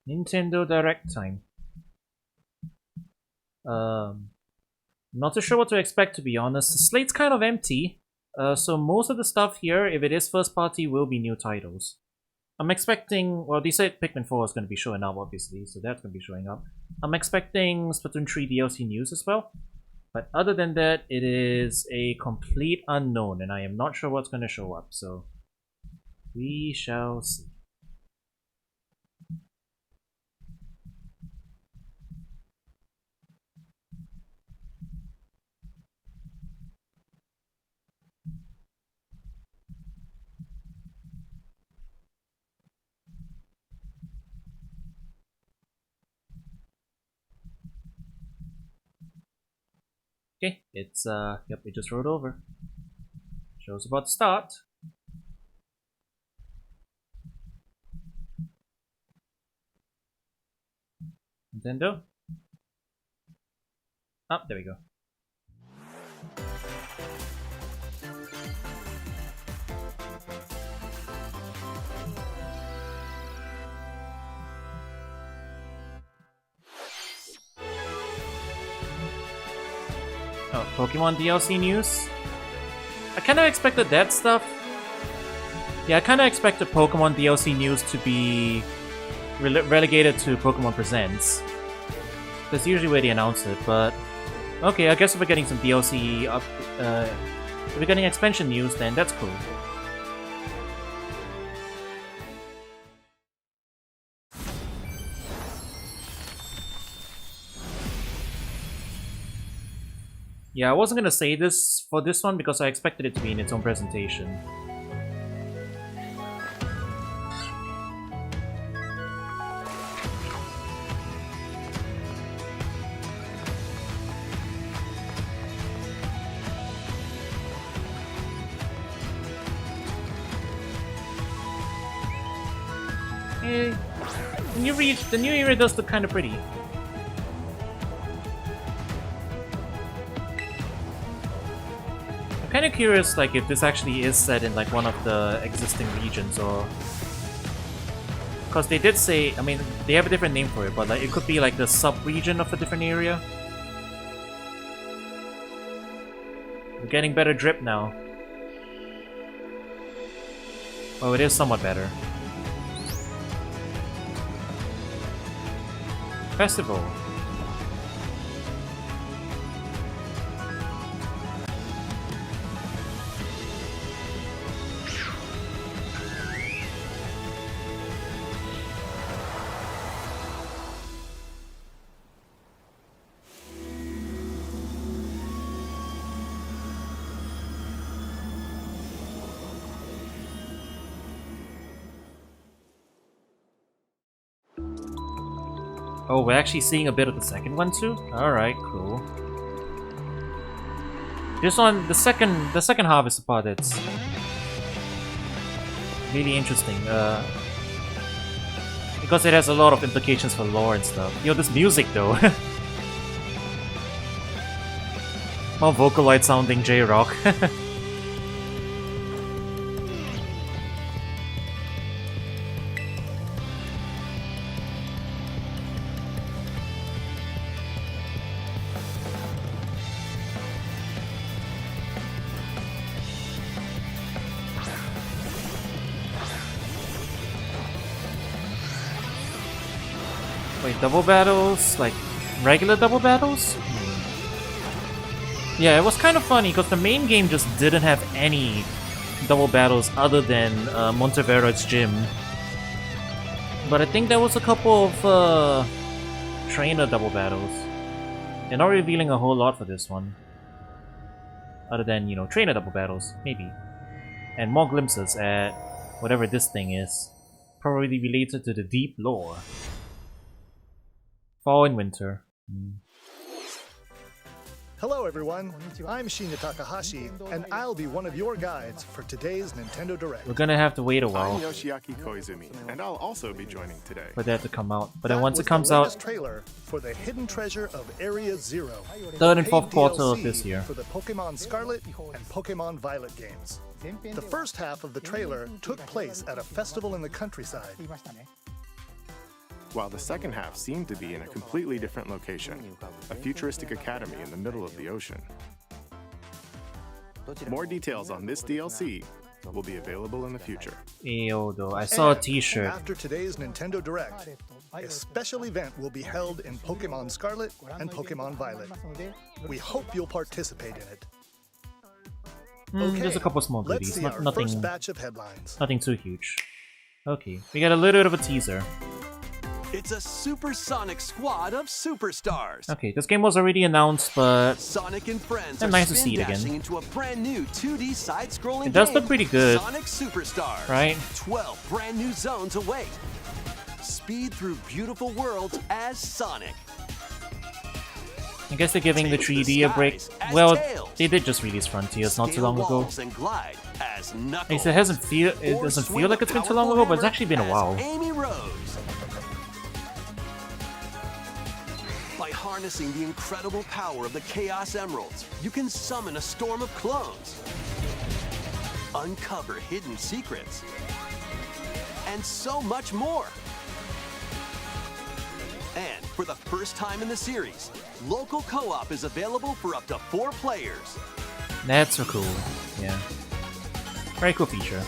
Nintendo Direct time. Not too sure what to expect, to be honest. The slate's kind of empty, so most of the stuff here, if it is first party, will be new titles. I'm expecting, well, they said Pikmin 4 is going to be showing up, obviously, so that's going to be showing up. I'm expecting Splatoon 3 DLC news as well. But other than that, it is a complete unknown, and I am not sure what's going to show up, so we shall see. Okay, it's, yep, it just wrote over. Show's about to start. Nintendo. Oh, there we go. Oh, Pokemon DLC news? I kinda expected that stuff. Yeah, I kinda expected Pokemon DLC news to be relegated to Pokemon Presents. That's usually where they announce it, but... Okay, I guess if we're getting some DLC if we're getting expansion news, then that's cool. Yeah, I wasn't gonna say this for this one because I expected it to be in its own presentation. The new era does look kind of pretty. I'm kind of curious, like, if this actually is set in like one of the existing regions, or because they did say, I mean, they have a different name for it, but like it could be like the sub-region of a different area. We're getting better drip now. Oh, it is somewhat better. Festival. Oh, we're actually seeing a bit of the second one too? Alright, cool. This one, the second half is the part that's really interesting, because it has a lot of implications for lore and stuff. Yo, this music though. How Vocaloid sounding J-Rock. Wait, double battles? Like, regular double battles? Yeah, it was kind of funny, because the main game just didn't have any double battles other than Montevero's gym. But I think there was a couple of trainer double battles. They're not revealing a whole lot for this one. Other than, you know, trainer double battles, maybe. And more glimpses at whatever this thing is. Probably related to the deep lore. Fall and winter. Hello everyone, I'm Shinya Takahashi, and I'll be one of your guides for today's Nintendo Direct. We're gonna have to wait a while I'm Yoshiaki Koizumi, and I'll also be joining today. for that to come out. But then That once was it comes the out, latest trailer for the hidden treasure of Area Zero. third and Paid fourth quarter of DLC this year. For the Pokemon Scarlet and Pokemon Violet games. The first half of the trailer took place at a festival in the countryside. while the second half seemed to be in a completely different location, a futuristic academy in the middle of the ocean. More details on this DLC will be available in the future. Ew, though. I saw a And t-shirt. After today's Nintendo Direct, a special event will be held in Pokemon Scarlet and Pokemon Violet. We hope you'll participate in it. There's a couple small let's goodies. see our Nothing, first batch of headlines. nothing too huge. Okay, we got a little bit of a teaser. It's a supersonic squad of superstars. Okay, this game was already announced, but Sonic and friends Yeah, are nice to see it spin dashing again. into a brand new 2D side-scrolling It does game, look pretty good. Sonic Superstars. Right? 12 brand new zones await. Speed through beautiful worlds as Sonic. I guess they're giving the Tails 3D a break. skies as Well, Tails. they did just release Frontiers not too Scale long ago. walls and glide as At Knuckles. least it Or doesn't swing feel like a it's been too long powerful ago, but it's hammer actually been a as while. Amy Rose. By harnessing the incredible power of the Chaos Emeralds, you can summon a storm of clones, uncover hidden secrets, and so much more. And for the first time in the series, local co-op is available for up to 4 players. That's so cool. Yeah. Very cool feature.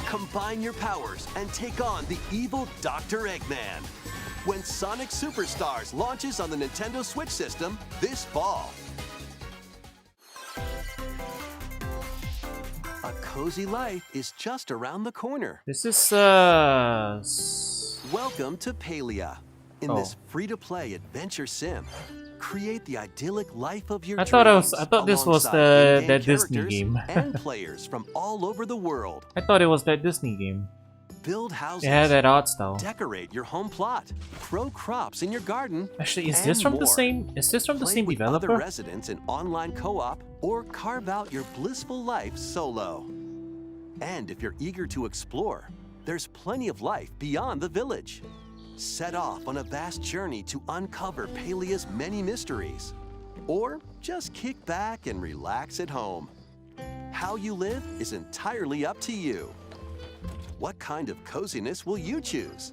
Combine your powers and take on the evil Dr. Eggman when Sonic Superstars launches on the Nintendo Switch system this fall. A cozy life is just around the corner. This is Welcome to Palia. In Oh. this free-to-play adventure sim, create the idyllic life of your I dreams. thought this was alongside in-game that Disney characters game. and players from all over the world. I thought it was that Disney game. Build houses. It had that art style. Decorate your home plot, grow crops in your garden. Actually, is and this from the more. same? Is this from the Play same with other developer? residents in online co-op or carve out your blissful life solo. And if you're eager to explore, there's plenty of life beyond the village. Set off on a vast journey to uncover Palia's many mysteries. Or just kick back and relax at home. How you live is entirely up to you. What kind of coziness will you choose?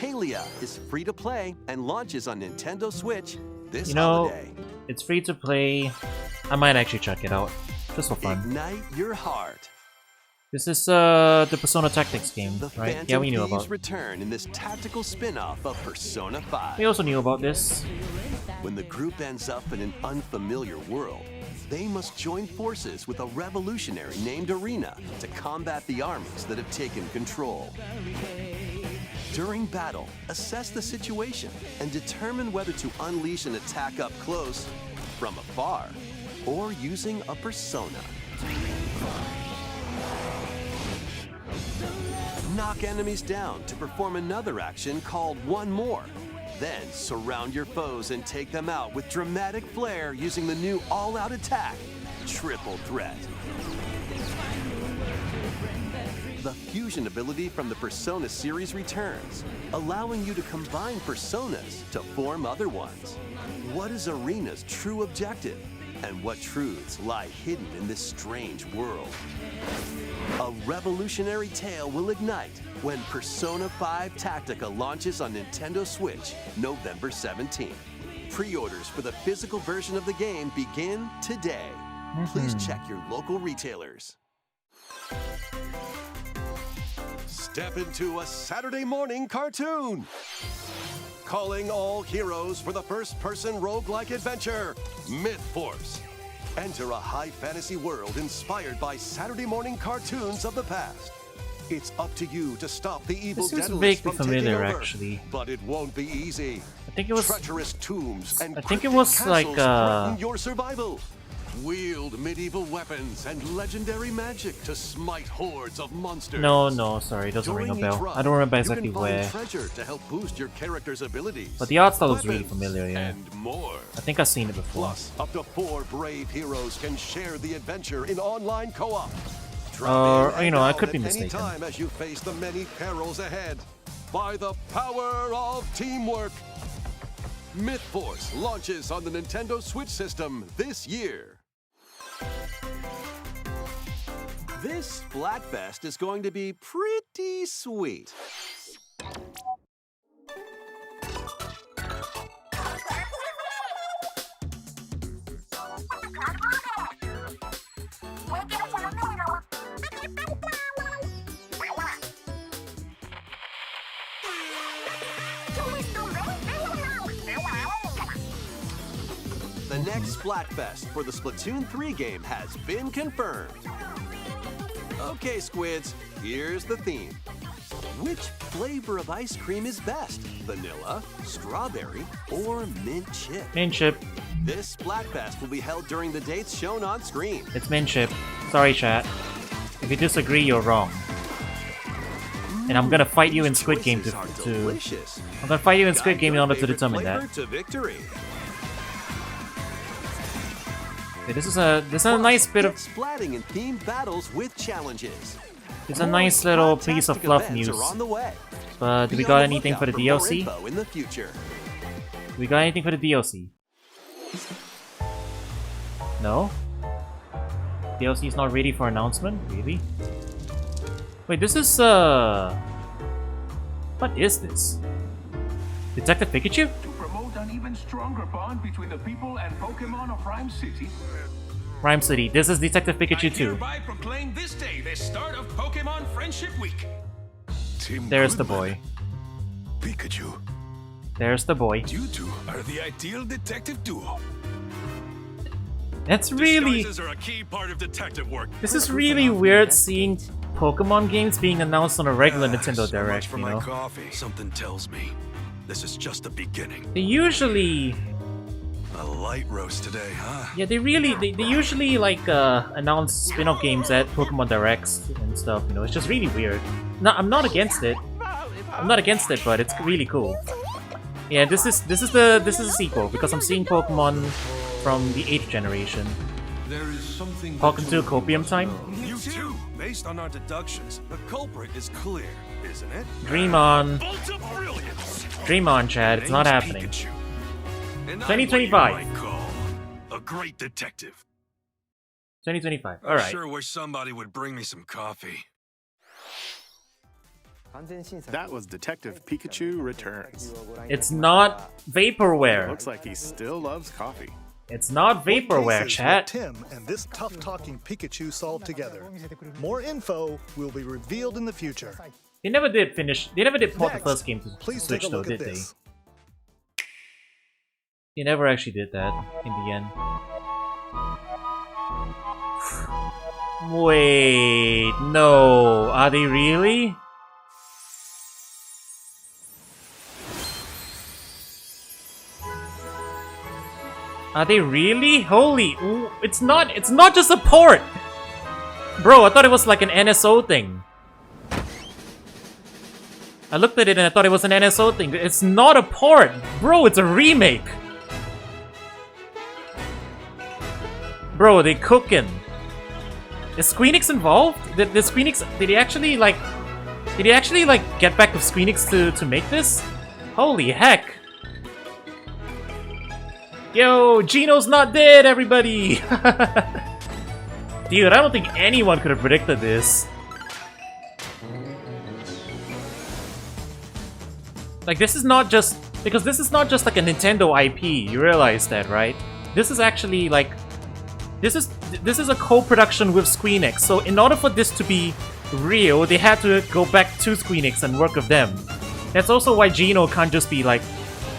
Palia is free to play and launches on Nintendo Switch this You know, holiday. it's free to play. I might actually check it out, just for fun. Ignite your heart. This is the Persona Tactics game, The right? Phantom Yeah, we knew Thieves about. return in this tactical spin-off of Persona 5. We also knew about this. When the group ends up in an unfamiliar world, they must join forces with a revolutionary named Arena to combat the armies that have taken control. During battle, assess the situation and determine whether to unleash an attack up close, from afar, or using a persona. Knock enemies down to perform another action called One More. Then surround your foes and take them out with dramatic flair using the new all-out attack, Triple Threat. The fusion ability from the Persona series returns, allowing you to combine personas to form other ones. What is Arena's true objective? And what truths lie hidden in this strange world? A revolutionary tale will ignite when Persona 5 Tactica launches on Nintendo Switch November 17th. Pre-orders for the physical version of the game begin today. Please check your local retailers. Step into a Saturday morning cartoon. Calling all heroes for the first-person roguelike adventure, Myth Force. Enter a high fantasy world inspired by Saturday morning cartoons of the past. It's up to you to stop the evil This seems Daedalus vaguely from taking familiar, over, actually. but it won't be easy. I think it was. Treacherous tombs and I think it cryptic was like, castles threaten your survival. Wield medieval weapons and legendary magic to smite hordes of monsters. No, sorry, it doesn't ring a During each bell. run, I don't remember you exactly can find where. treasure to help boost your character's abilities. But the art style is really weapons, familiar, yeah. And more. I think I've seen it before. Plus, up to 4 brave heroes can share the adventure in online co-op. You know, I could be mistaken. Time as you face the many perils ahead. By the power of teamwork. Myth Force launches on the Nintendo Switch system this year. This Splatfest is going to be pretty sweet. The next Splatfest for the Splatoon 3 game has been confirmed. Okay, Squids, here's the theme. Which flavor of ice cream is best? Vanilla, strawberry, or mint chip? Mint chip. This Splatfest will be held during the dates shown on screen. It's mint chip. Sorry, chat. If you disagree, you're wrong. And I'm gonna fight you in Squid Game to delicious. I'm gonna fight you in Squid Guide Game in your order to favorite determine flavor that. to victory. Okay, this is a nice bit of Get splatting and themed battles with challenges. it's a nice little piece of Fantastic fluff events news. are on the way. But do we Be got on the anything for the lookout more DLC? info in the future. Do we got anything for the DLC? No? DLC is not ready for announcement? Really? Wait, this is what is this? Detective Pikachu? To promote an even stronger bond between the people and Pokemon of Rhyme City, Rhyme City. This is Detective Pikachu I 2. hereby proclaim this day the start of Pokemon Friendship Week. Tim There's the Goodman. boy. Pikachu. There's the boy. You two are the ideal detective duo. That's really... Disguises are a key part of detective work. This is really weird seeing Pokemon games being announced on a regular Nintendo So Direct, much for you my know? coffee. Something tells me this is just the beginning. They usually... A light roast today, huh? Yeah, they usually like announce spin-off games at Pokemon Directs and stuff, you know, it's just really weird. No, I'm not against it. I'm not against it, but it's really cool. Yeah, this is a sequel because I'm seeing Pokemon from the 8th generation. There is something. Welcome to Copium time. You too. Based on our deductions, the culprit is clear, isn't it? Dream on. Ultra brilliance. Dream on, Chad. It's not happening. Pikachu. And 2025. I'm what you might call a great detective. 2025. I Alright. sure wish somebody would bring me some coffee. That was Detective Pikachu Returns. It's not vaporware. Looks like he still loves coffee. It's not vaporware, Cases chat. will Tim and this tough-talking Pikachu solve together. More info will be revealed in the future. They never did port the Next, first game to Please Switch take a though, look did at they? this. They never actually did that in the end. Wait, no. Are they really? Are they really? Holy, ooh, it's not just a port! Bro, I thought it was like an NSO thing. I looked at it and I thought it was an NSO thing. It's not a port! Bro, it's a remake! Bro, they cooking. Is Squeenix involved? Did Squeenix, did he actually like get back with Squeenix to make this? Holy heck! Yo, Gino's not dead, everybody! Dude, I don't think anyone could have predicted this. Like, this is not just... Because this is not just like a Nintendo IP, you realize that, right? This is actually like... This is a co-production with Squeenix, so in order for this to be real, they had to go back to Squeenix and work with them. That's also why Gino can't just be like...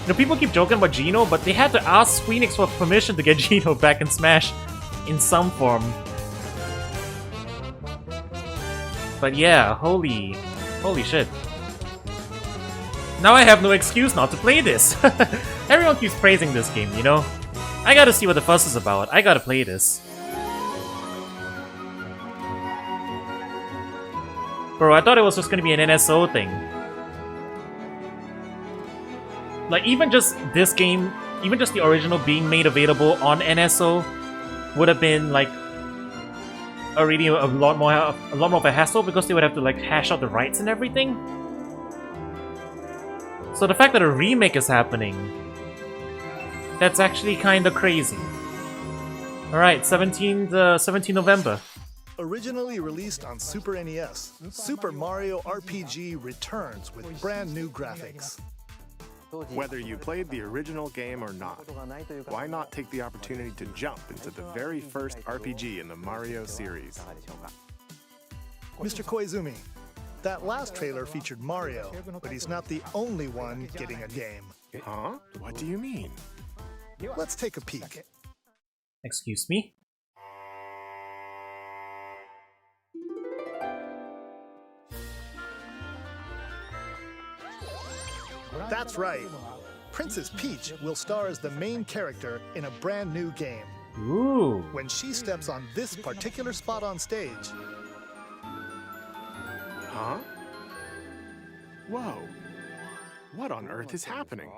You know, people keep joking about Gino, but they had to ask Squeenix for permission to get Gino back in Smash in some form. But yeah, holy shit. Now I have no excuse not to play this. Everyone keeps praising this game, you know? I gotta see what the fuss is about. I gotta play this. Bro, I thought it was just gonna be an NSO thing. Like, even just this game, even just the original being made available on NSO would have been, like, a lot more of a hassle because they would have to, like, hash out the rights and everything. So the fact that a remake is happening, that's actually kinda crazy. Alright, 17 November. Originally released on Super NES, Super Mario RPG returns with brand new graphics. Whether you played the original game or not, why not take the opportunity to jump into the very first RPG in the Mario series? Mr. Koizumi, that last trailer featured Mario, but he's not the only one getting a game. Huh? What do you mean? Let's take a peek. Excuse me? That's right. Princess Peach will star as the main character in a brand new game. Ooh. When she steps on this particular spot on stage, Huh? Whoa. What on earth is happening?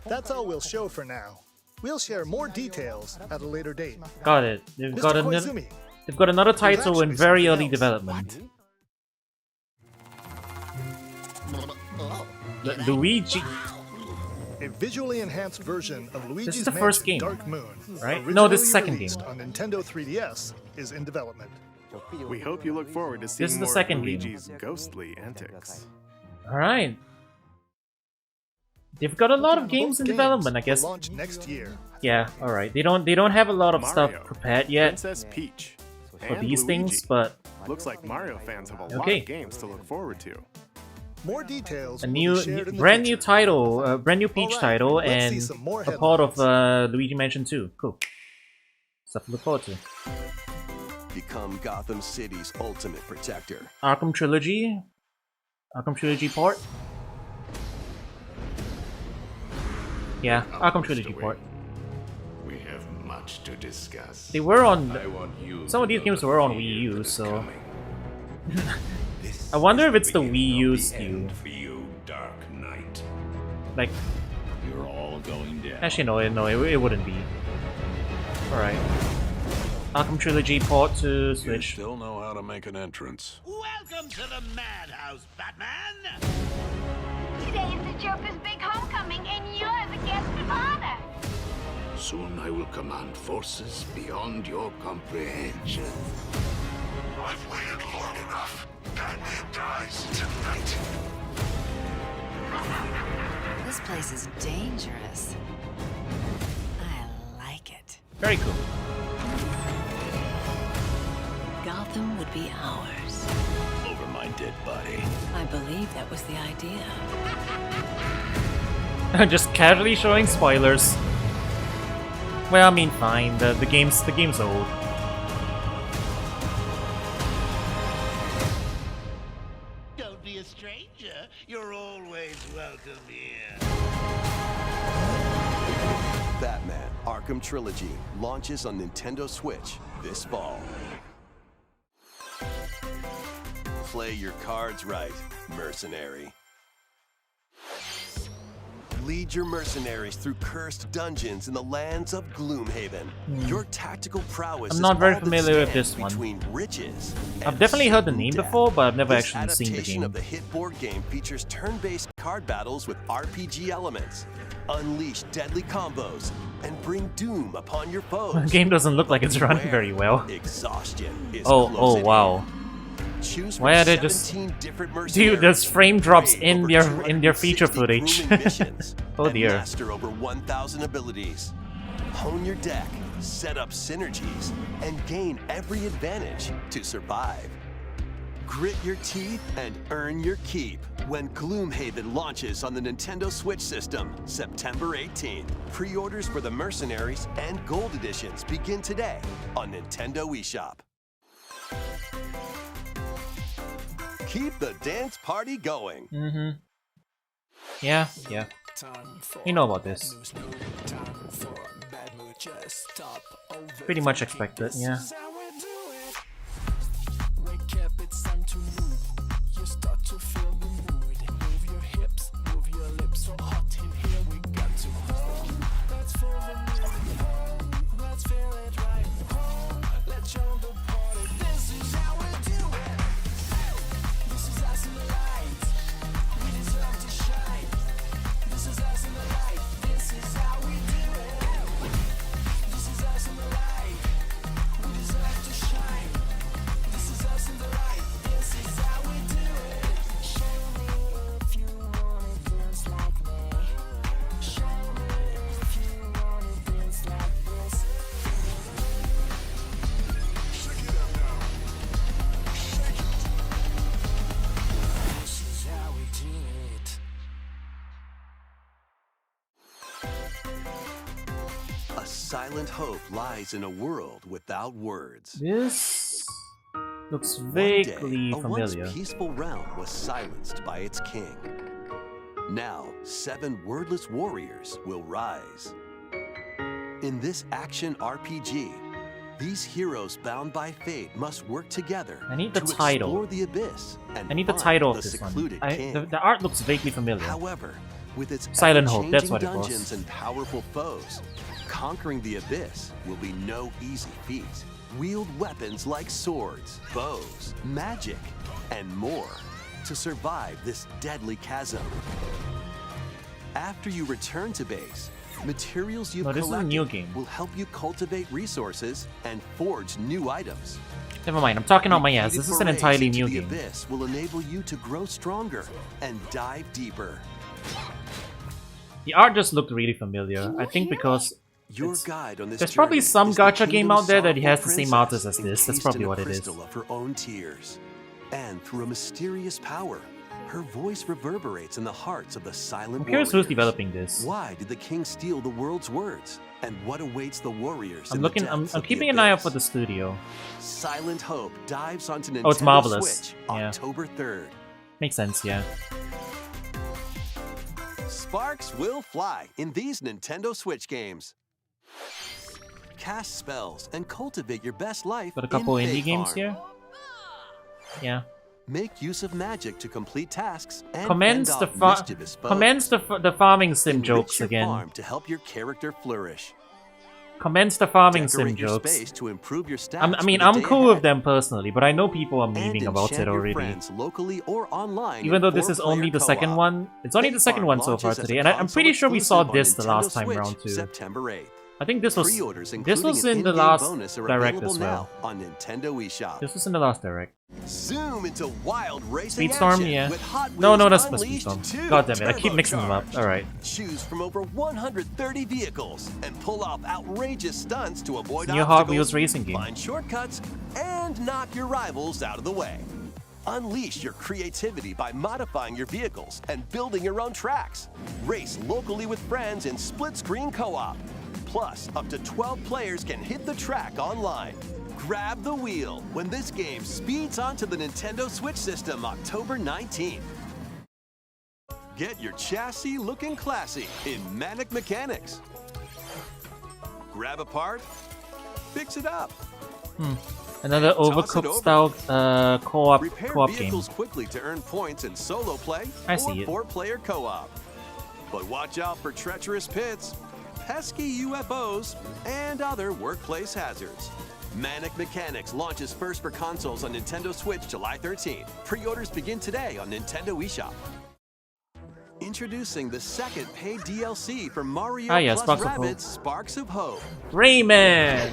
that's all we'll show for now. We'll share more details at a later date. Got it. They've got, Mr. Koizumi, they've got another title in actually very something early else. development. Luigi. a visually enhanced version of Luigi's the first Mansion game, Dark Moon, right? No, this is the originally second game. released on Nintendo 3DS, is in development. We hope you look forward to seeing This is the more second of game. Luigi's ghostly antics. Alright. They've got a lot of games Both in development, I will guess. launch next year. Yeah, alright. They don't have a lot of stuff Mario, prepared yet Princess Peach, for and these Luigi. things, but Looks like Mario fans have a lot Okay. of games to look forward to. More details a will new, be shared in the brand new future. title, brand new Peach Alright, title, let's see and some more a part of headlines. Luigi Mansion 2. Cool. Stuff to look forward to. Become Gotham City's ultimate protector. Arkham Trilogy port. Yeah, Arkham Trilogy port. We have much to discuss. They were on. I want you Some of to these know games the were on period Wii U, that is so coming. This I wonder is if it's the beginning Wii U of the SKU. end for you, Dark Knight. like. You're all going down. Actually, no, it wouldn't be. All right. Arkham Trilogy port to You Switch. still know how to make an entrance. Welcome to the madhouse, Batman! Today is the Joker's big homecoming, and you're the guest of honor. Soon I will command forces beyond your comprehension. I've waited long enough. Batman dies tonight. This place is dangerous. I like it. Very cool. Gotham would be ours. Over my dead body. I believe that was the idea. Just casually showing spoilers. Well, I mean, fine. The game's old. Don't be a stranger. You're always welcome here. Batman Arkham Trilogy launches on Nintendo Switch this fall. Play your cards right, mercenary. Lead your mercenaries through cursed dungeons in the lands of Gloomhaven. Your tactical prowess I'm is not very all that familiar with stands this one. between riches I've and definitely heard the certain name death. before, but I've never This actually seen the adaptation game. of the hit board game features turn-based card battles with RPG elements. Unleash deadly combos and bring doom upon your foes. The game doesn't look like it's running very well. Exhaustion is Oh closing wow. in. Choose Why from are they just- 17 different Dude, mercenaries. there's frame drops Brave in over their feature 260 footage. grueling missions, Oh and dear. master over 1,000 abilities. Hone your deck, set up synergies, and gain every advantage to survive. Grit your teeth and earn your keep when Gloomhaven launches on the Nintendo Switch system September 18th. Pre-orders for the Mercenaries and Gold Editions begin today on Nintendo eShop. Keep the dance party going. Mm-hmm. Yeah. You know about this. Pretty much expected, yeah. Silent hope lies in a world without words. This looks One day, vaguely a once familiar. peaceful realm was silenced by its king. Now, 7 wordless warriors will rise. In this action RPG, these heroes bound by fate must work together I need the to title. explore the abyss and I need the find title of the this one. secluded king. The art looks vaguely familiar. However, with its Silent Hope, that's ever-changing what it was. dungeons and powerful foes, conquering the abyss will be no easy feat. Wield weapons like swords, bows, magic, and more to survive this deadly chasm. After you return to base, materials you've No, this is a collected new game. will help you cultivate resources and forge new items. Never mind, I'm talking on my ass. This is an Repeated entirely forays new into game. the abyss will enable you to grow stronger and dive deeper. The art just looked really familiar. I think because Your guide on this there's probably journey some is the gacha game kingdom's out there that sorrowful has the same artist princess as this. That's encased probably in a what it is. crystal of her own tears. And through a mysterious power, her voice reverberates in the hearts of the silent I'm curious who's warriors. developing this. Why did the king steal the world's words? And what awaits the warriors? I'm in looking. the I'm depths of the keeping an eye out abyss? for the studio. Silent Hope dives onto Nintendo Oh, it's marvelous. Switch Yeah. October 3rd. Makes sense, yeah. Sparks will fly in these Nintendo Switch games. Cast spells and cultivate your best life. Got a couple in indie Faith games Farm. here. Yeah. Make use of magic to complete tasks and Commence fend the off mischievous foes. commence the farming sim Enrich jokes your again. farm to help your character flourish. Commence the farming sim Decorate your jokes. space to improve your stats I mean, for the I'm day cool ahead. with them personally, but I know people are And memeing about enchant it your already. friends locally or online Even in though this is 4-player only the second co-op. one. It's only the Faith second Farm one so far launches as a today, and I'm pretty sure we saw console this the exclusive on last time Nintendo around too. Switch, September 8th. I think this was Pre-orders, in including an the in-game last bonus, are direct available as well. now on Nintendo eShop. This was in the last direct. Zoom into wild racing Speedstorm, action yeah. with Hot No, Wheels that's not Unleashed Speedstorm. 2 God damn it, I keep mixing them up. Turbocharged. Alright. Choose from over 130 vehicles and pull off outrageous stunts to avoid New Hot obstacles, Wheels racing game. find shortcuts, and knock your rivals out of the way. Unleash your creativity by modifying your vehicles and building your own tracks. Race locally with friends in split-screen co-op. Plus, up to 12 players can hit the track online. Grab the wheel when this game speeds onto the Nintendo Switch system October 19th. Get your chassis looking classy in Manic Mechanics. Grab a part, fix it up. Another Toss it Overcooked over. style co-op Repair game. vehicles quickly to earn points in solo play I or see it. 4-player co-op. But watch out for treacherous pits, pesky UFOs, and other workplace hazards. Manic Mechanics launches first for consoles on Nintendo Switch July 13th. Pre-orders begin today on Nintendo eShop. Introducing the second paid DLC for Mario Ah, yeah, plus Sparks of Hope. Rabbids Sparks of Hope. Rayman!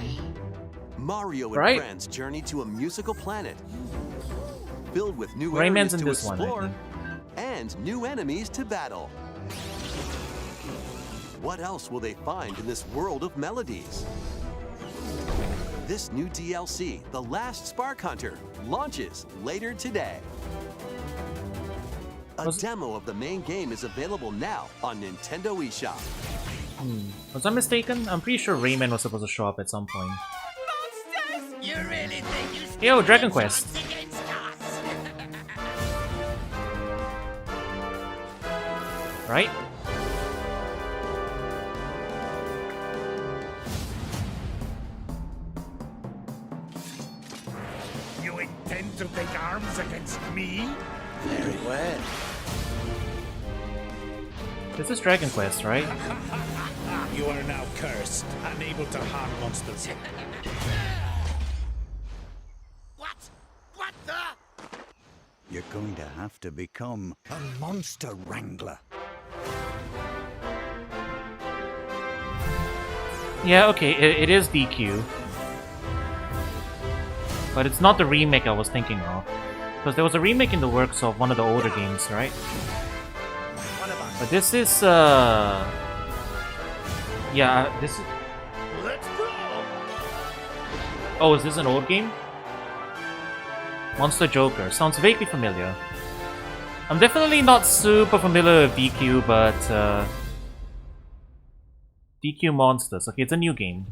Mario and Right. friends journey to a musical planet filled with new Rayman's areas in to this one, I explore think. and new enemies to battle. What else will they find in this world of melodies? This new DLC, The Last Spark Hunter, launches later today. A demo of the main game is available now on Nintendo eShop. Was I mistaken? I'm pretty sure Rayman was supposed to show up at some point. You really think you stand Yo, Dragon a Quest. chance against us? Right? You intend to take arms against me? Very well. This is Dragon Quest, right? You are now cursed, unable to harm monsters. What? What the? You're going to have to become a monster wrangler. Yeah, okay, it is DQ. But it's not the remake I was thinking of. Because there was a remake in the works of one of the older games, right? But this is, yeah, this is... Let's go! Oh, is this an old game? Monster Joker. Sounds vaguely familiar. I'm definitely not super familiar with DQ, but, DQ Monsters. Okay, it's a new game.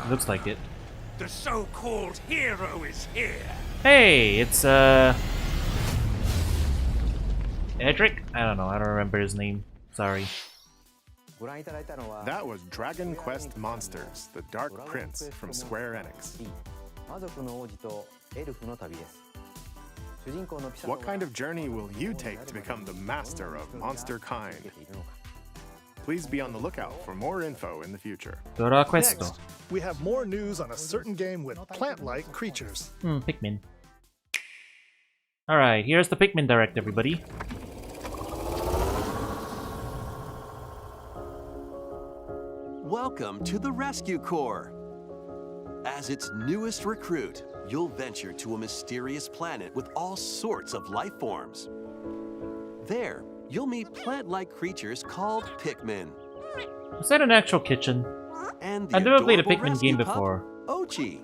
Looks like it. The so-called hero is here. Hey, it's Edric? I don't know, I don't remember his name. Sorry. That was Dragon Quest Monsters, the Dark Prince from Square Enix. What kind of journey will you take to become the master of monster kind? Please be on the lookout for more info in the future. Dora Questo. Next, we have more news on a certain game with plant-like creatures. Pikmin. Alright, here's the Pikmin Direct, everybody. Welcome to the Rescue Corps. As its newest recruit, you'll venture to a mysterious planet with all sorts of life forms. There, you'll meet plant-like creatures called Pikmin. Is that an actual kitchen? And I've never played a adorable Pikmin game rescue pup, before. Ochi.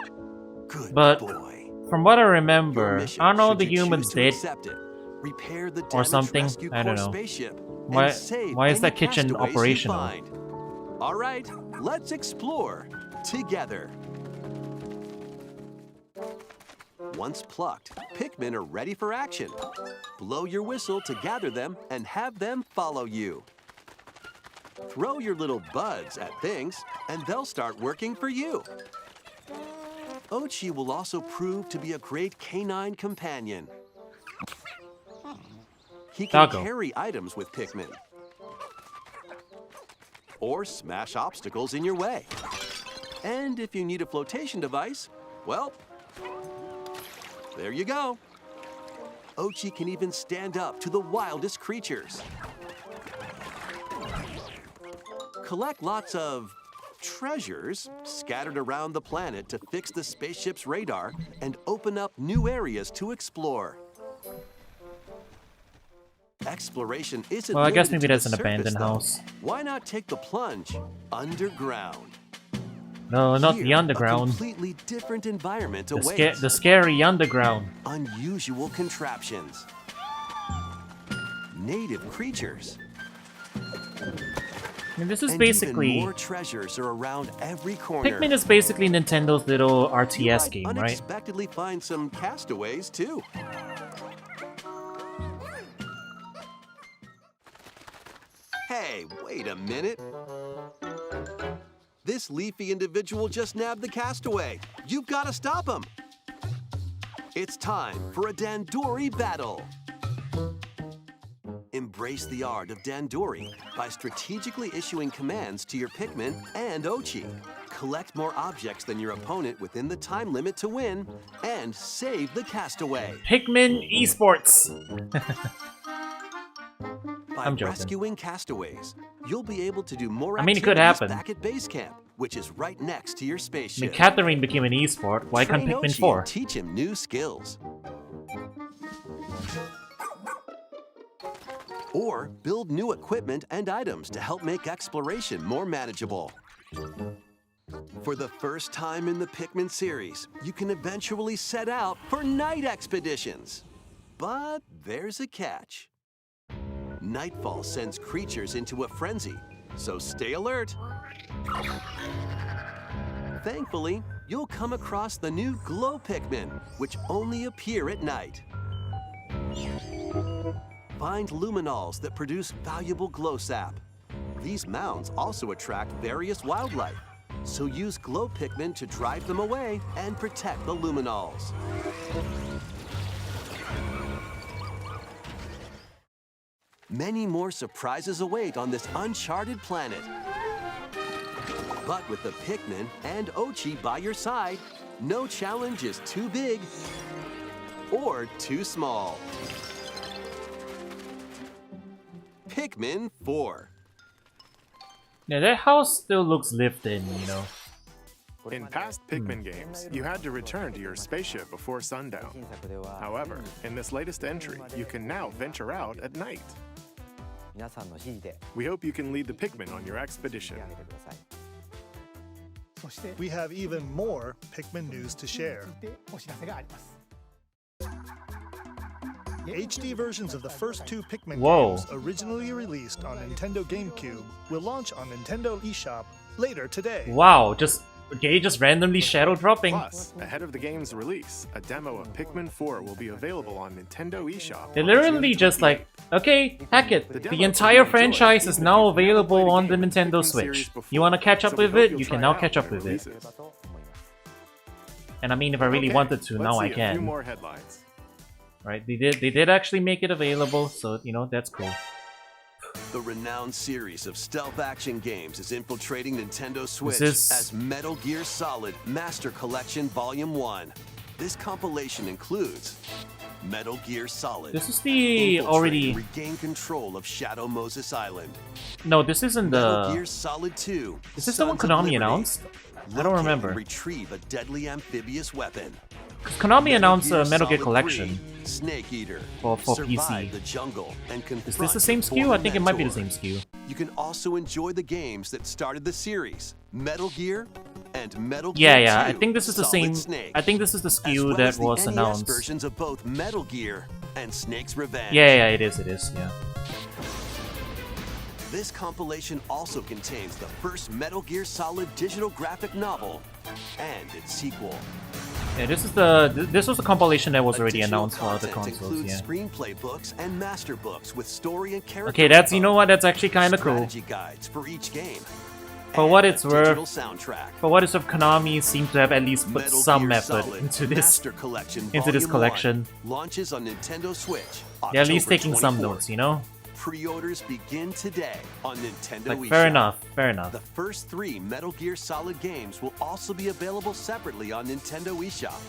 Good But boy. from what I Your remember, mission, aren't all should the you humans choose to dead? accept it, repair the Or damaged something? Rescue I don't Corps know. spaceship Why- and save why is any that kitchen castaways you operational? find. All right, let's explore together. Once plucked, Pikmin are ready for action. Blow your whistle to gather them and have them follow you. Throw your little buds at things, and they'll start working for you. Ochi will also prove to be a great canine companion. He can Doggo. carry items with Pikmin, or smash obstacles in your way. And if you need a flotation device, well, there you go. Ochi can even stand up to the wildest creatures. Collect lots of treasures scattered around the planet to fix the spaceship's radar and open up new areas to explore. Exploration isn't Well, I guess limited maybe to that's the an abandoned surface, though. house. Why not take the plunge underground? No, not Here, the underground. A completely different environment The, awaits. the scary underground. Unusual contraptions. Native creatures. I mean, this is And basically... even more treasures are around every corner. Pikmin is basically Nintendo's little RTS game, right? Unexpectedly find some castaways too. Hey, wait a minute. This leafy individual just nabbed the castaway. You've got to stop him. It's time for a Dandori battle. Embrace the art of Dandori by strategically issuing commands to your Pikmin and Ochi. Collect more objects than your opponent within the time limit to win, and save the castaway. Pikmin Esports! By I'm joking. rescuing castaways, you'll be able to do more I mean, it could activities happen. back at base camp, which is right next to your I spaceship. mean, Catherine became an esport. Why can't Train Pikmin Ochi 4? and teach him new skills. Or build new equipment and items to help make exploration more manageable. For the first time in the Pikmin series, you can eventually set out for night expeditions. But there's a catch. Nightfall sends creatures into a frenzy, so stay alert. Thankfully, you'll come across the new Glow Pikmin, which only appear at night. Find luminals that produce valuable glow sap. These mounds also attract various wildlife, so use Glow Pikmin to drive them away and protect the luminals. Many more surprises await on this uncharted planet. But with the Pikmin and Ochi by your side, no challenge is too big or too small. Pikmin 4. Yeah, that house still looks lived in, you know. In past Pikmin games, you had to return to your spaceship before sundown. However, in this latest entry, you can now venture out at night. We hope you can lead the Pikmin on your expedition. We have even more Pikmin news to share. HD versions of the first 2 Pikmin Whoa. games, originally released on Nintendo GameCube, will launch on Nintendo eShop later today. Wow, just randomly shadow dropping. Plus, ahead of the game's release, a demo of Pikmin 4 will be available on Nintendo eShop. They on literally June just 28th. like, okay, heck it. The The demo entire can be franchise enjoyed is even now if you've never available played a on the game in the Nintendo Pikmin Switch. series before. You want to catch up So we with hope it? you'll You try can now it out catch up when with it it. releases. And I mean, if I really Okay, wanted to, let's now I see a few can. more headlines. Right? They did actually make it available, so you know that's cool. The renowned series of stealth action games is infiltrating Nintendo Switch is- as Metal Gear Solid Master Collection Volume 1. This compilation includes Metal Gear Solid. This is the Infiltrate already. and regain control of Shadow Moses Island. No, this isn't Metal Gear the. Solid 2. Is this the one Sons of Konami Liberty. announced? I don't Locate remember. and retrieve a deadly amphibious weapon. Konami announced a Metal Gear Solid Collection. 3, Snake Eater. For Survive PC. the jungle and Is this confront the same the SKU? I former think it might be the mentor. same SKU. You can also enjoy the games that started the series, Metal Gear and Metal Yeah, Gear yeah. 2, I think this is the Solid same. Snake, I think this is the as SKU well that as the was NES announced. versions of both Metal Gear and Snake's Revenge. Yeah, it is. It is. Yeah. This compilation also contains the first Metal Gear Solid digital graphic novel and its sequel. Yeah, this was the compilation that was already Additional announced for other content consoles. includes Yeah. screenplay books and master books with story and character. Okay, that's you info, know what? That's actually kind of cool. strategy guides for each game. For and what a it's worth, digital soundtrack. For what it's worth, Konami seems to have at least put Metal some Gear effort Solid into this. Master Collection into this Volume collection. 1 launches on Nintendo Switch. They're at least October taking some 24th. notes, you know. Pre-orders begin today on Nintendo Like eShop. fair enough, fair enough. The first 3 Metal Gear Solid games will also be available separately on Nintendo eShop.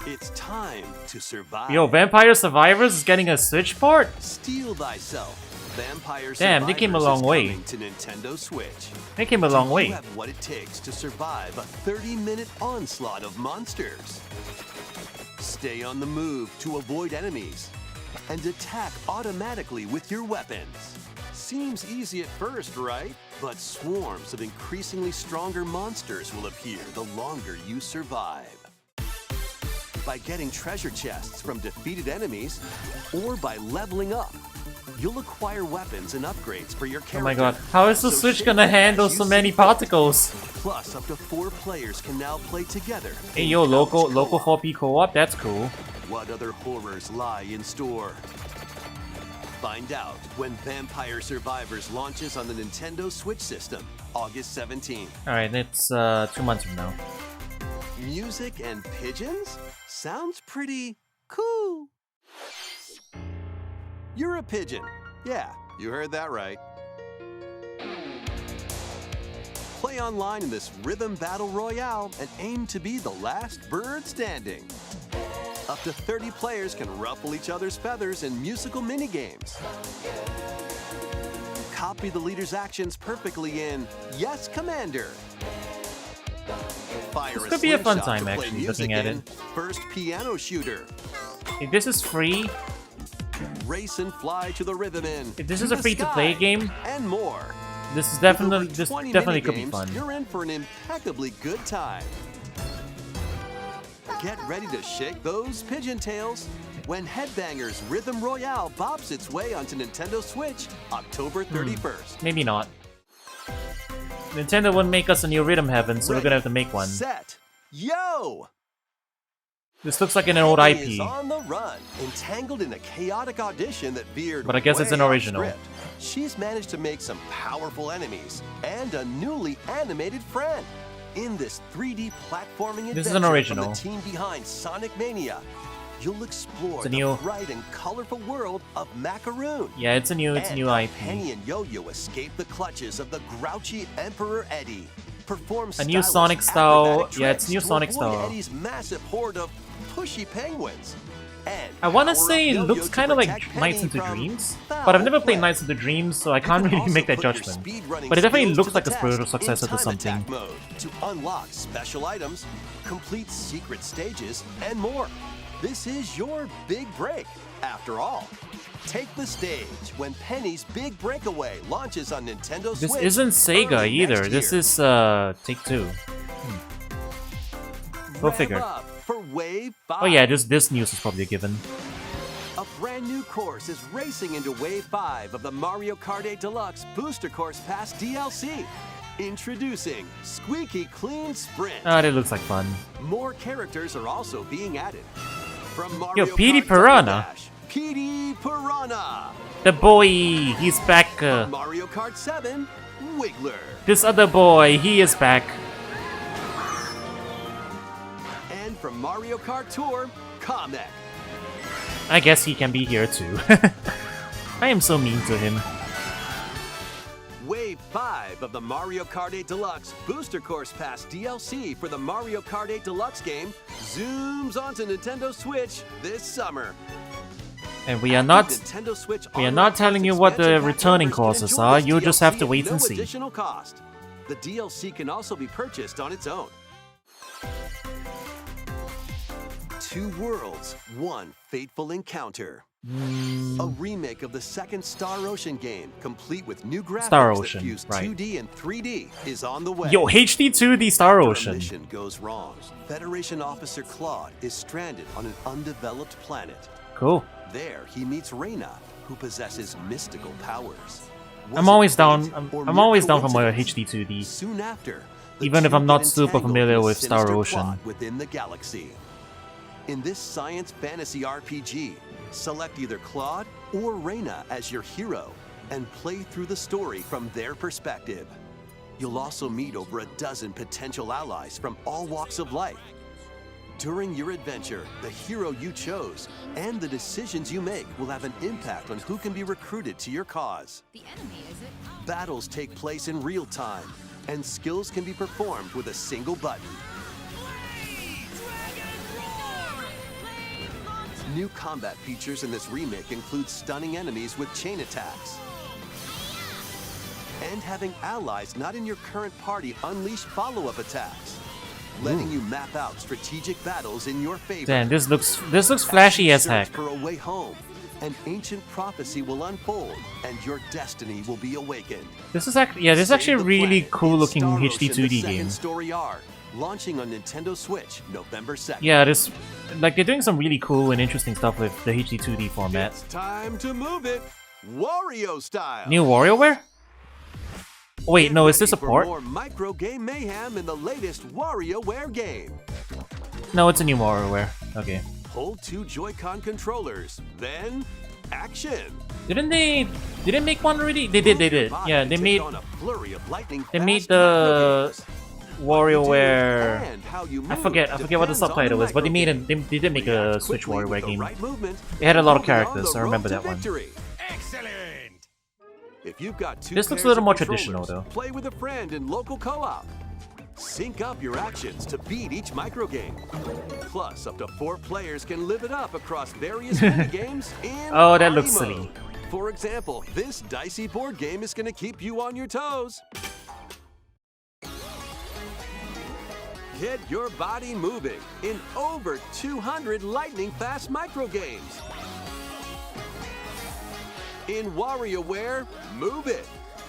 It's time to survive. Yo, Vampire Survivors is getting a Switch port? Steal thyself. Vampire Damn, they came a Survivors long is way. coming to Nintendo Switch. They came a long Do way. You have what it takes to survive a 30-minute onslaught of monsters. Stay on the move to avoid enemies and attack automatically with your weapons. Seems easy at first, right? But swarms of increasingly stronger monsters will appear the longer you survive. By getting treasure chests from defeated enemies or by leveling up, you'll acquire weapons and upgrades for your character. Oh my god, how is the So Switch shake gonna it handle as you so many see fit. particles? Plus, up to 4 players can now play together. Hey in yo, local couch local co-op. 4P co-op, that's cool. What other horrors lie in store? Find out when Vampire Survivors launches on the Nintendo Switch system, August 17th. Alright, it's 2 months from now. Music and pigeons? Sounds pretty cool. You're a pigeon. Yeah, you heard that right. Play online in this rhythm battle royale and aim to be the last bird standing. Up to 30 players can ruffle each other's feathers in musical minigames. Copy the leader's actions perfectly in Yes, Commander. Fire This a could be a fun slingshot time, to play actually, music looking at in it. First Piano Shooter. If this is free, Race and fly to the rhythm in. if this is To a the free-to-play sky, game, and more. this is With over definitely 20 could be minigames, fun. You're in for an impeccably good time. Get ready to shake those pigeon tails when Headbangers Rhythm Royale bops its way onto Nintendo Switch October 31st. Maybe not. Nintendo wouldn't make us a new Rhythm Heaven, so we're gonna have to make one. Set. Yo! This looks like an old Penny IP. is on the run, entangled in a chaotic audition that veered But I guess it's way an off original. script. She's managed to make some powerful enemies and a newly animated friend in this 3D platforming This is adventure an original. from the team behind Sonic Mania. You'll explore It's a the new- bright and colorful world of Macaroon. Yeah, it's a new And IP. Penny and Yo-Yo escape the clutches of the grouchy Emperor Eddie. Perform A new stylish Sonic style- acrobatic yeah, it's tricks new to Sonic avoid style. Eddie's massive horde of pushy penguins. And I want to power say up it Yo-Yo looks to kind of like protect Nights Penny into from Dreams, foul but I've never played play. Nights into Dreams, so I You can't can really also make that put your judgment. speedrunning But it definitely skills looks to like the a spiritual test successor in to time something. attack mode to unlock special items, complete secret stages, and more. This is your big break, after all. Take the stage when Penny's Big Breakaway launches on Nintendo This Switch. isn't Sega early either. next This year. is Take-Two. Go Rev figure. up for Wave 5. Oh yeah, this news is probably a given. A brand new course is racing into Wave 5 of the Mario Kart 8 Deluxe Booster Course Pass DLC. Introducing Squeaky Clean Sprint. Ah, that looks like fun. More characters are also being added. From Mario Yo, Petey Kart Piranha. Dash, Petey Piranha. The boy, he's back. From Mario Kart 7, Wiggler. This other boy, he is back. And from Mario Kart Tour, Kamek. I guess he can be here too. I am so mean to him. Wave 5 of the Mario Kart 8 Deluxe Booster Course Pass DLC for the Mario Kart 8 Deluxe game zooms onto Nintendo Switch this summer. And we are not Nintendo Switch telling you what the expansion pack returning members can courses enjoy are. this You'll just have DLC to at wait no and see. additional cost. The DLC can also be purchased on its own. Two worlds, one fateful encounter. A remake of the second Star Ocean game, complete with new graphics Star that Ocean, fuse right. 2D and 3D, is on the way. Yo, HD 2D Star After a Ocean. mission goes wrong, Federation Officer Claude is stranded on an undeveloped planet. Cool. There, he meets Reyna, who possesses mystical powers. Was I'm it always down. fate or I'm mere always down for more coincidence? HD 2D. Soon after, the Even if two I'm not get super entangled familiar in a with Star sinister Ocean. plot within the galaxy. In this science fantasy RPG, select either Claude or Reyna as your hero and play through the story from their perspective. You'll also meet over a dozen potential allies from all walks of life. During your adventure, the hero you chose and the decisions you make will have an impact on who can be recruited to your cause. The enemy, is it? Battles take place in real time, and skills can be performed with a single button. New combat features in this remake include stunning enemies with chain attacks. And having allies not in your current party unleash follow-up attacks, letting you map out strategic battles in your favor. Damn, this looks flashy as Search heck. For a way home, an ancient prophecy will unfold, and your destiny will be awakened. This is actually this is actually a really cool looking Star HD Ocean, the 2D second game. Story R, launching on Nintendo Switch November 2nd. Yeah, this like they're doing some really cool and interesting stuff with the HD 2D format. It's time to move it, Wario style. New WarioWare? Wait, no, is this a Ready for port? More micro game mayhem in the latest WarioWare game. No, it's a new WarioWare. Okay. Hold two Joy-Con controllers, then action. Didn't they make one already? They did. Yeah, they made They made the WarioWare. I forget what the subtitle is, but they did make a Switch WarioWare game. They had a lot of characters. I remember that one. Excellent! If you've got two This looks a pairs little of more controllers, traditional, though. Play with a friend in local co-op. Sync up your actions to beat each microgame. Plus, up to 4 players can live it up across various minigames in Oh, that party looks mode. silly. For example, this dicey board game is going to keep you on your toes. Get your body moving in over 200 lightning-fast microgames. In WarioWare, Move It!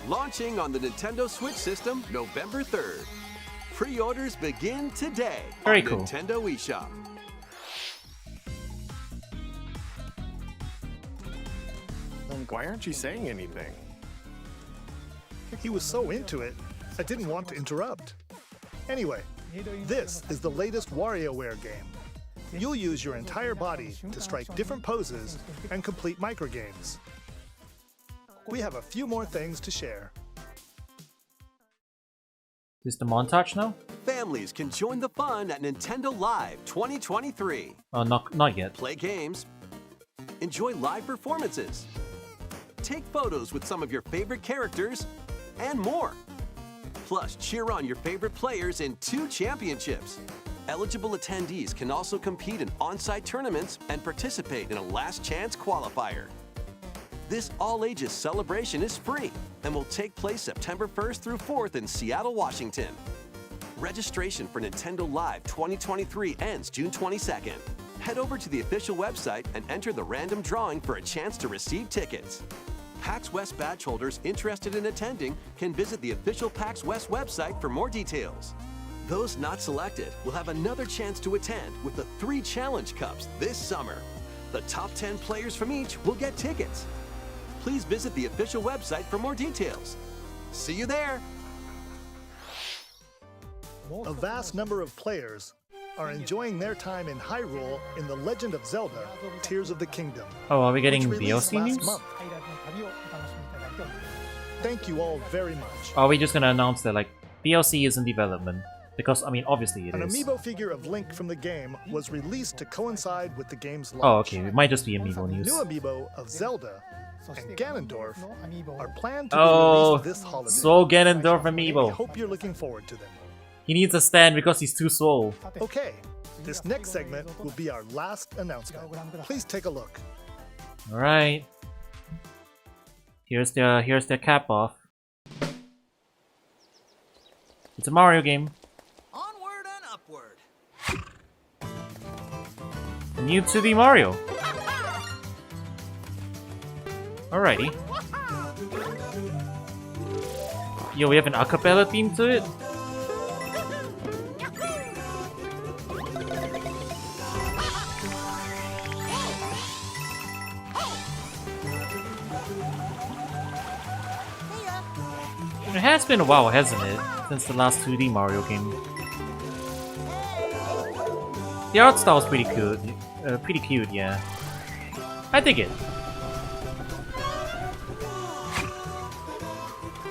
Launching on the Nintendo Switch system November 3rd. Pre-orders begin today Very on cool. Nintendo eShop. Why aren't you saying anything? He was so into it, I didn't want to interrupt. Anyway, this is the latest WarioWare game. You'll use your entire body to strike different poses and complete microgames. We have a few more things to share. Is the montage now? Families can join the fun at Nintendo Live 2023. Oh, not yet. Play games, enjoy live performances, take photos with some of your favorite characters, and more. Plus, cheer on your favorite players in 2 championships. Eligible attendees can also compete in on-site tournaments and participate in a last chance qualifier. This all-ages celebration is free and will take place September 1st through 4th in Seattle, Washington. Registration for Nintendo Live 2023 ends June 22nd. Head over to the official website and enter the random drawing for a chance to receive tickets. PAX West badge holders interested in attending can visit the official PAX West website for more details. Those not selected will have another chance to attend with the 3 Challenge Cups this summer. The top 10 players from each will get tickets. Please visit the official website for more details. See you there! A vast number of players are enjoying their time in Hyrule in The Legend of Zelda: Tears of the Kingdom. Oh, are we getting which released DLC last news? month. Thank you all very much. Or are we just gonna announce that like DLC is in development? Because I mean, obviously it An is. amiibo figure of Link from the game was released to coincide with the game's launch. Oh, okay. It might just be amiibo news. New amiibo of Zelda and Ganondorf are planned to be Oh, released this holiday. so Ganondorf I amiibo. hope you're looking forward to them. He needs a stand because he's too swole. Okay, this next segment will be our last announcement. Please take a look. All right. Here's the cap off. It's a Mario game. Onward and upward. New 2D Mario. Alrighty. Yo, we have an acapella theme to it? It has been a while, hasn't it? Since the last 2D Mario game. The art style's pretty cute. Pretty cute, yeah. I dig it.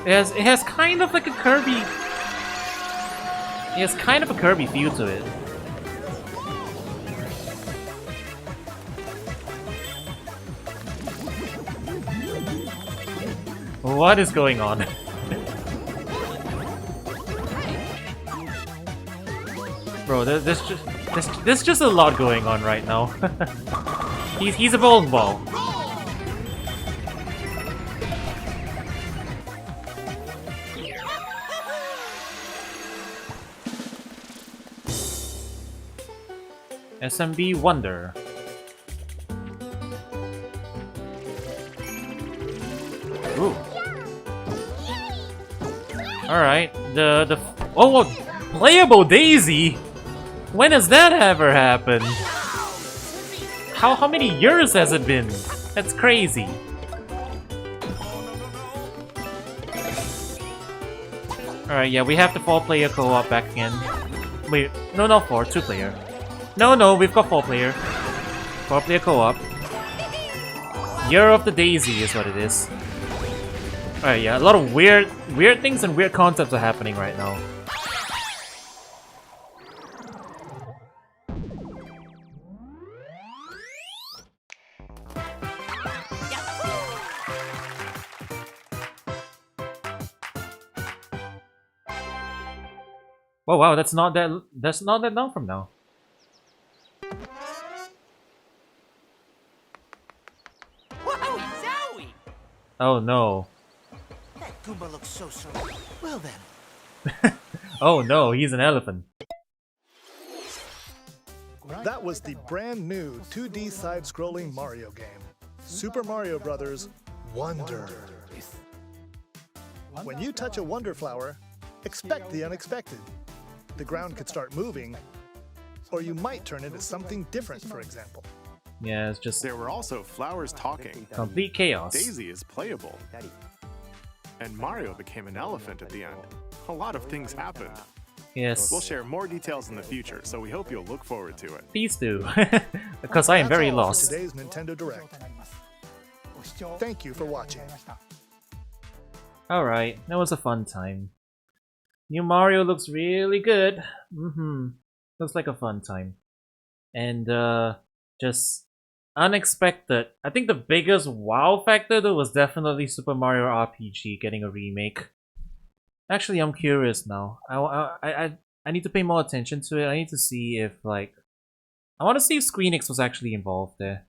It has kind of like a Kirby. It has kind of a Kirby feel to it. What is going on? Bro, there's just a lot going on right now. he's a bowling ball. SMB Wonder. Ooh. All right, oh, playable Daisy. When has that ever happened? How many years has it been? That's crazy. Alright, yeah, we have the 4-player co-op back again. Wait, no, not 4, 2-player. No, we've got 4-player. 4-player co-op. Year of the Daisy is what it is. Alright, yeah, a lot of weird things and weird concepts are happening right now. Oh wow, that's not that long from now. Wowie zowie! Oh no. That Goomba looks so well then. Oh no, he's an elephant. That was the brand new 2D side-scrolling Mario game, Super Mario Bros. Wonder. When you touch a Wonder Flower, expect the unexpected. The ground could start moving, or you might turn into something different, for example. Yeah, it's just There were also flowers talking. complete chaos. Daisy is playable. And Mario became an elephant at the end. A lot of things happened. Yes. We'll share more details in the future, so we hope you'll look forward to it. Please do. Because I am very That's all for lost. today's Nintendo Direct. Thank you for watching. Alright, that was a fun time. New Mario looks really good. Looks like a fun time. And just unexpected. I think the biggest wow factor though was definitely Super Mario RPG getting a remake. Actually, I'm curious now. I need to pay more attention to it. I need to see if like I want to see if ScreenX was actually involved there.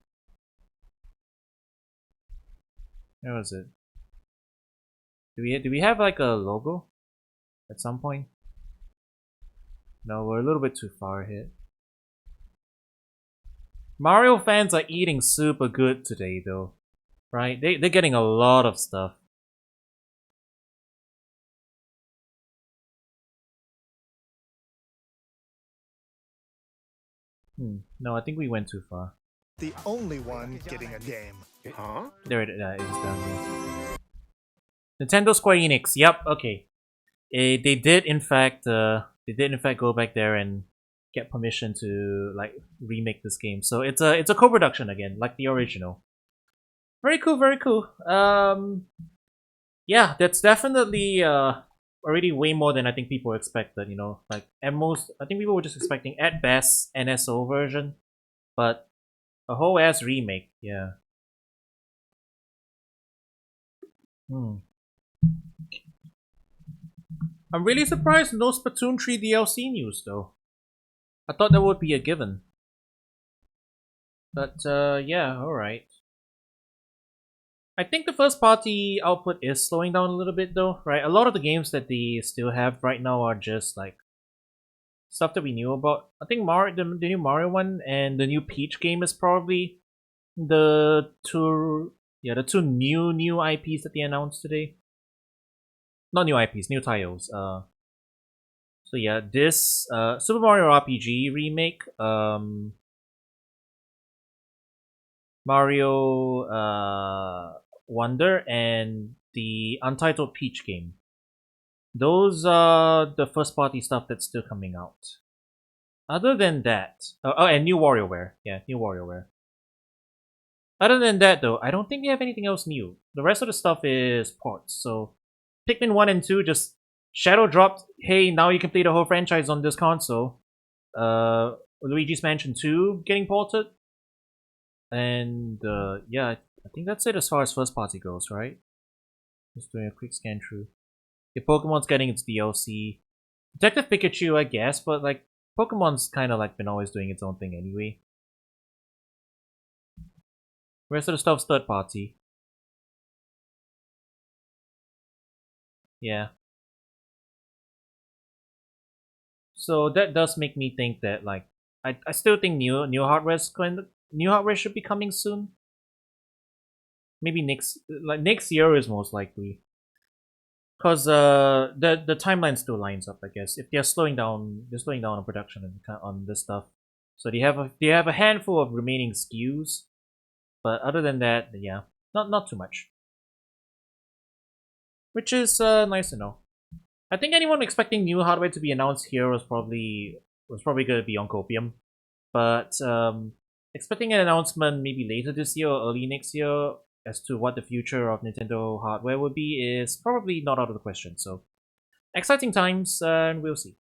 Where was it? Do we have like a logo at some point? No, we're a little bit too far ahead. Mario fans are eating super good today though. Right? They're getting a lot of stuff. No, I think we went too far. The only one getting a game. Huh? There it is down here. Nintendo Square Enix. Yep. Okay. They did in fact go back there and get permission to like remake this game. So it's a co-production again, like the original. Very cool. Very cool. Yeah, that's definitely already way more than I think people expected. You know, like at most, I think people were just expecting at best NSO version, but a whole ass remake. Yeah. I'm really surprised no Splatoon 3 DLC news though. I thought that would be a given. But yeah, alright. I think the first party output is slowing down a little bit though, right? A lot of the games that they still have right now are just like stuff that we knew about. I think the new Mario one and the new Peach game is probably the two new IPs that they announced today. Not new IPs, new titles. So yeah, this Super Mario RPG remake, Mario Wonder, and the Untitled Peach game. Those are the first party stuff that's still coming out. Other than that, and new WarioWare. Yeah, new WarioWare. Other than that, though, I don't think they have anything else new. The rest of the stuff is ports. So Pikmin 1 and 2 just shadow dropped. Hey, now you can play the whole franchise on this console. Luigi's Mansion 2 getting ported. And yeah, I think that's it as far as first party goes, right? Just doing a quick scan through. Yeah, Pokemon's getting its DLC. Detective Pikachu, I guess, but like Pokemon's kind of like been always doing its own thing anyway. Rest of the stuff's third party. Yeah. So that does make me think that like I still think new hardware should be coming soon. Maybe next year is most likely. Cause the timeline still lines up, I guess. If they're slowing down on production on this stuff. So they have a handful of remaining SKUs, but other than that, yeah, not too much. Which is nice to know. I think anyone expecting new hardware to be announced here was probably gonna be on Copium, but expecting an announcement maybe later this year or early next year as to what the future of Nintendo hardware would be is probably not out of the question. So exciting times, and we'll see.